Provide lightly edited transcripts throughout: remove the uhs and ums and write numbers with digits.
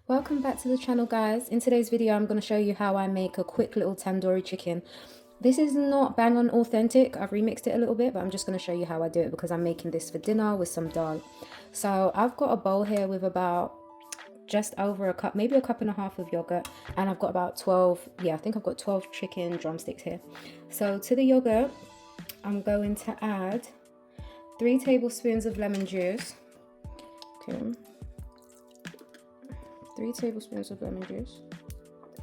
Welcome back to the channel, guys. In today's video I'm going to show you how I make a quick little tandoori chicken. This is not bang on authentic. I've remixed it a little bit, but I'm just going to show you how I do it because I'm making this for dinner with some dal. So I've got a bowl here with about just over a cup, maybe a cup and a half of yogurt, and I've got about 12, I think I've got 12 chicken drumsticks here. So to the yogurt I'm going to add 3 tablespoons of lemon juice. Okay, 3 tablespoons of lemon juice,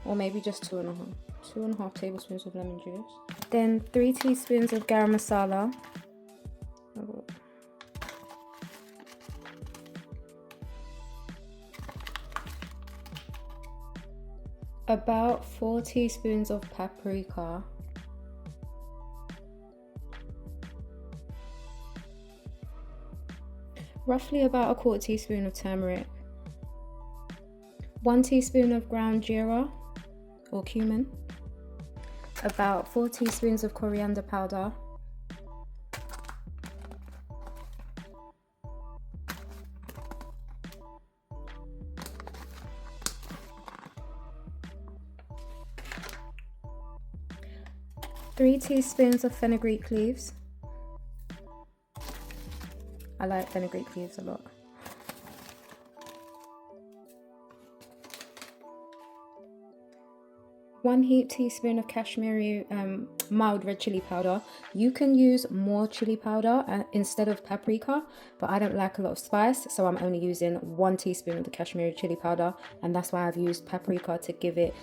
or maybe just 2.5 tablespoons of lemon juice. Then 3 teaspoons of garam masala. About 4 teaspoons of paprika. Roughly about a 1/4 teaspoon of turmeric. 1 teaspoon of ground jeera or cumin, about 4 teaspoons of coriander powder, three teaspoons of fenugreek leaves. I like fenugreek leaves a lot. 1 heaped teaspoon of Kashmiri mild red chili powder. You can use more chili powder instead of paprika, but I don't like a lot of spice, so I'm only using 1 teaspoon of the Kashmiri chili powder, and that's why I've used paprika to give it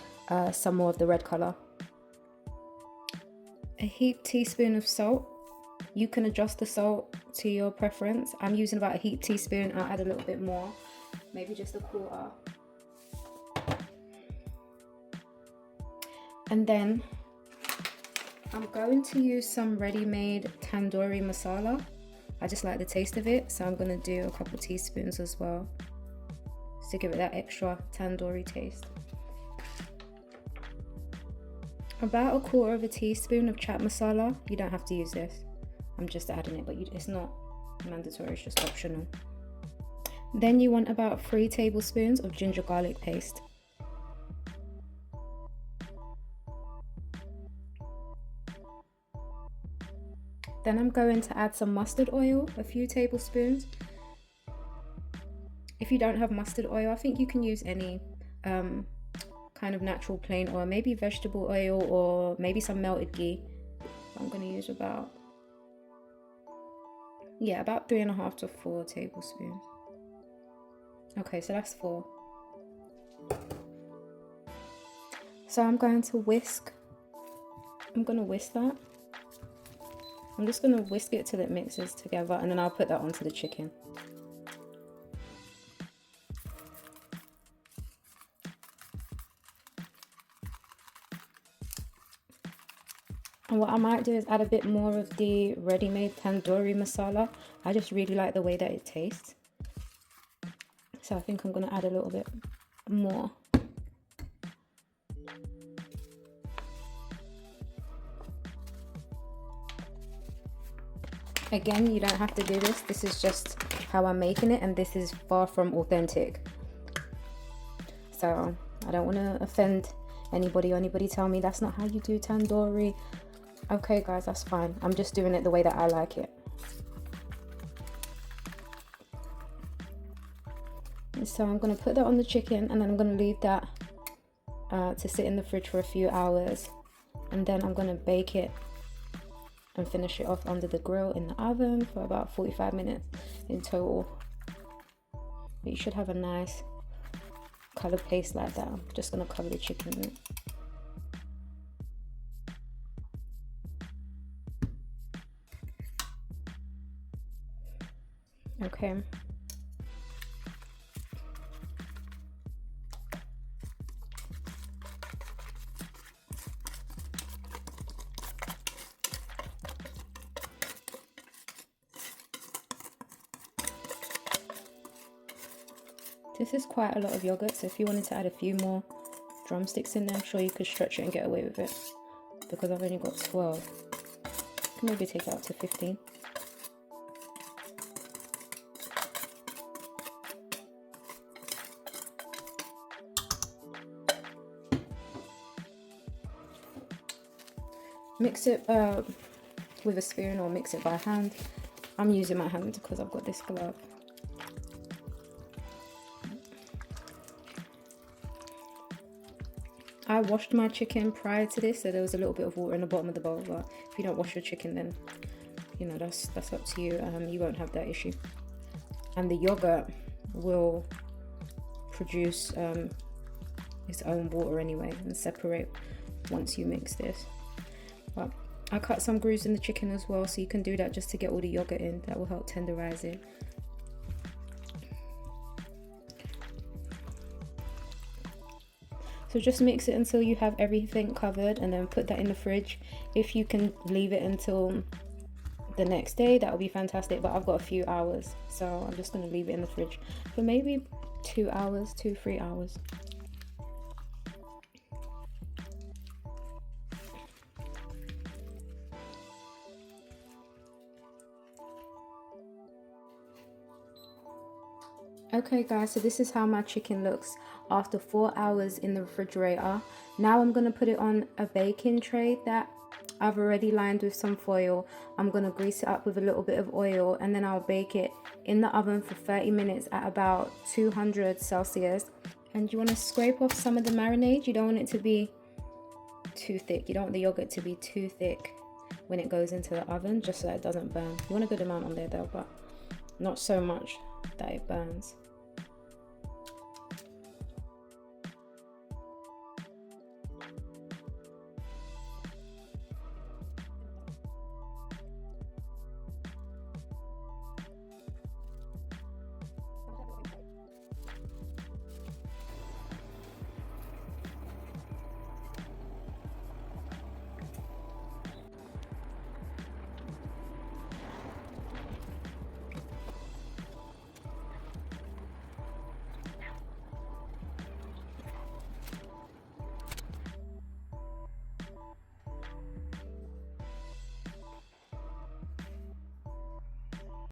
some more of the red color. A heaped teaspoon of salt. You can adjust the salt to your preference. I'm using about a heaped teaspoon. I'll add a little bit more, maybe just a 1/4. And then I'm going to use some ready-made tandoori masala. I just like the taste of it, so I'm going to do a couple teaspoons as well to give it that extra tandoori taste. About a 1/4 teaspoon of chaat masala. You don't have to use this. I'm just adding it, but it's not mandatory, it's just optional. Then you want about 3 tablespoons of ginger garlic paste. Then I'm going to add some mustard oil, a few tablespoons. If you don't have mustard oil, I think you can use any kind of natural plain oil, maybe vegetable oil or maybe some melted ghee. I'm going to use about 3.5 to 4 tablespoons. Okay, so that's 4. So I'm going to whisk. I'm going to whisk that. I'm just going to whisk it till it mixes together, and then I'll put that onto the chicken. And what I might do is add a bit more of the ready-made tandoori masala. I just really like the way that it tastes. So I think I'm going to add a little bit more. Again, you don't have to do this. This is just how I'm making it, and this is far from authentic. So I don't want to offend anybody or anybody tell me that's not how you do tandoori. Okay guys, that's fine. I'm just doing it the way that I like it. So I'm going to put that on the chicken, and then I'm going to leave that to sit in the fridge for a few hours, and then I'm going to bake it and finish it off under the grill in the oven for about 45 minutes in total. But you should have a nice color paste like that. I'm just going to cover the chicken in it. Okay. This is quite a lot of yogurt, so if you wanted to add a few more drumsticks in there, I'm sure you could stretch it and get away with it. Because I've only got 12. I can maybe take it up to 15. Mix it with a spoon or mix it by hand. I'm using my hand because I've got this glove. I washed my chicken prior to this, so there was a little bit of water in the bottom of the bowl, but if you don't wash your chicken, then you know that's up to you. You won't have that issue. And the yogurt will produce its own water anyway and separate once you mix this. But I cut some grooves in the chicken as well, so you can do that just to get all the yogurt in. That will help tenderize it. So just mix it until you have everything covered, and then put that in the fridge. If you can leave it until the next day, that would be fantastic, but I've got a few hours, so I'm just going to leave it in the fridge for maybe 2 hours, 2-3 hours. Okay guys, so this is how my chicken looks after 4 hours in the refrigerator. Now I'm going to put it on a baking tray that I've already lined with some foil. I'm going to grease it up with a little bit of oil, and then I'll bake it in the oven for 30 minutes at about 200 Celsius. And you want to scrape off some of the marinade. You don't want it to be too thick. You don't want the yogurt to be too thick when it goes into the oven, just so that it doesn't burn. You want a good amount on there though, but not so much that it burns.